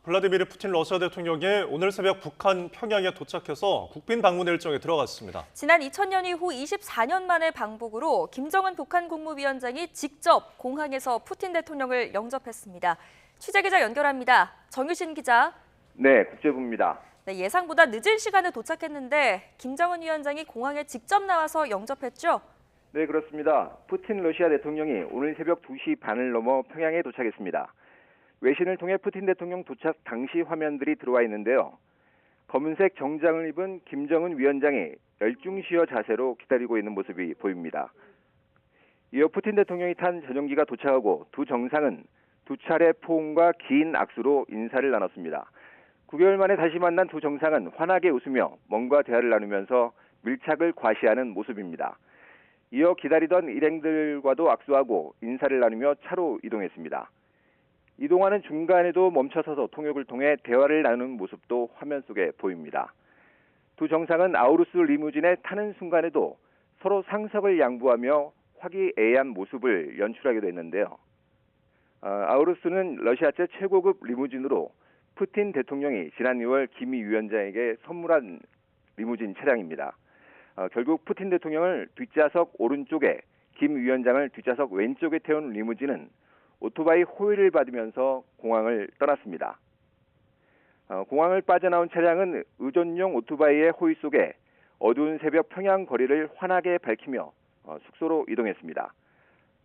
블라디미르 푸틴 러시아 대통령이 오늘 새벽 북한 평양에 도착해서 국빈 방문 일정에 들어갔습니다. 지난 2000년 이후 24년 만의 방북으로 김정은 북한 국무위원장이 직접 공항에서 푸틴 대통령을 영접했습니다. 취재기자 연결합니다. 정유신 기자. 네, 국제부입니다. 네, 예상보다 늦은 시간에 도착했는데 김정은 위원장이 공항에 직접 나와서 영접했죠? 네, 그렇습니다. 푸틴 러시아 대통령이 오늘 새벽 2시 반을 넘어 평양에 도착했습니다. 외신을 통해 푸틴 대통령 도착 당시 화면들이 들어와 있는데요. 검은색 정장을 입은 김정은 위원장이 열중시어 자세로 기다리고 있는 모습이 보입니다. 이어 푸틴 대통령이 탄 전용기가 도착하고 두 정상은 두 차례 포옹과 긴 악수로 인사를 나눴습니다. 9개월 만에 다시 만난 두 정상은 환하게 웃으며 뭔가 대화를 나누면서 밀착을 과시하는 모습입니다. 이어 기다리던 일행들과도 악수하고 인사를 나누며 차로 이동했습니다. 이동하는 중간에도 멈춰서서 통역을 통해 대화를 나누는 모습도 화면 속에 보입니다. 두 정상은 아우루스 리무진에 타는 순간에도 서로 상석을 양보하며 화기애애한 모습을 연출하기도 했는데요. 아우루스는 러시아제 최고급 리무진으로 푸틴 대통령이 지난 2월 김 위원장에게 선물한 리무진 차량입니다. 결국 푸틴 대통령을 뒷좌석 오른쪽에, 김 위원장을 뒷좌석 왼쪽에 태운 리무진은 오토바이 호위를 받으면서 공항을 떠났습니다. 공항을 빠져나온 차량은 의전용 오토바이의 호위 속에 어두운 새벽 평양 거리를 환하게 밝히며 숙소로 이동했습니다.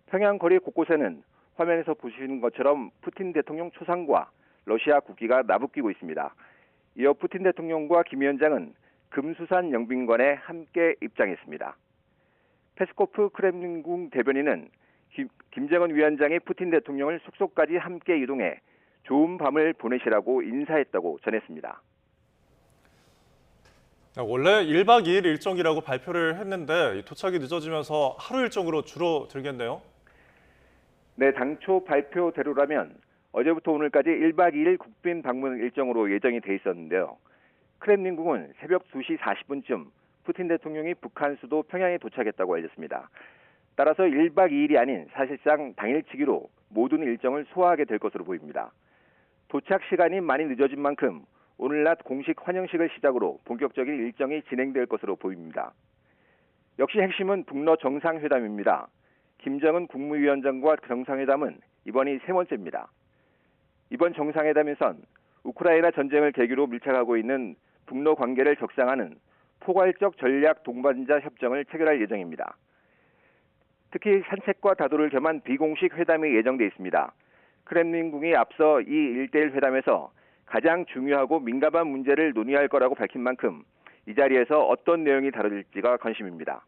평양 거리 곳곳에는 화면에서 보시는 것처럼 푸틴 대통령 초상과 러시아 국기가 나부끼고 있습니다. 이어 푸틴 대통령과 김 위원장은 금수산 영빈관에 함께 입장했습니다. 페스코프 크렘린궁 대변인은 김정은 위원장이 푸틴 대통령을 숙소까지 함께 이동해 좋은 밤을 보내시라고 인사했다고 전했습니다. 원래 1박 2일 일정이라고 발표를 했는데 도착이 늦어지면서 하루 일정으로 줄어들겠네요. 네, 당초 발표대로라면 어제부터 오늘까지 1박 2일 국빈 방문 일정으로 예정이 돼 있었는데요. 크렘린궁은 새벽 2시 40분쯤 푸틴 대통령이 북한 수도 평양에 도착했다고 알렸습니다. 따라서 1박 2일이 아닌 사실상 당일치기로 모든 일정을 소화하게 될 것으로 보입니다. 도착 시간이 많이 늦어진 만큼 오늘 낮 공식 환영식을 시작으로 본격적인 일정이 진행될 것으로 보입니다. 역시 핵심은 북러 정상회담입니다. 김정은 국무위원장과 정상회담은 이번이 세 번째입니다. 이번 정상회담에선 우크라이나 전쟁을 계기로 밀착하고 있는 북러 관계를 격상하는 포괄적 전략 동반자 협정을 체결할 예정입니다. 특히 산책과 다도를 겸한 비공식 회담이 예정돼 있습니다. 크렘린궁이 앞서 이 1대1 회담에서 가장 중요하고 민감한 문제를 논의할 거라고 밝힌 만큼 이 자리에서 어떤 내용이 다뤄질지가 관심입니다.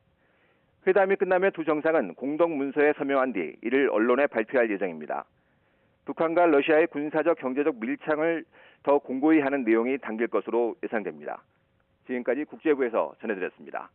회담이 끝나면 두 정상은 공동 문서에 서명한 뒤 이를 언론에 발표할 예정입니다. 북한과 러시아의 군사적 경제적 밀착을 더 공고히 하는 내용이 담길 것으로 예상됩니다. 지금까지 국제부에서 전해드렸습니다.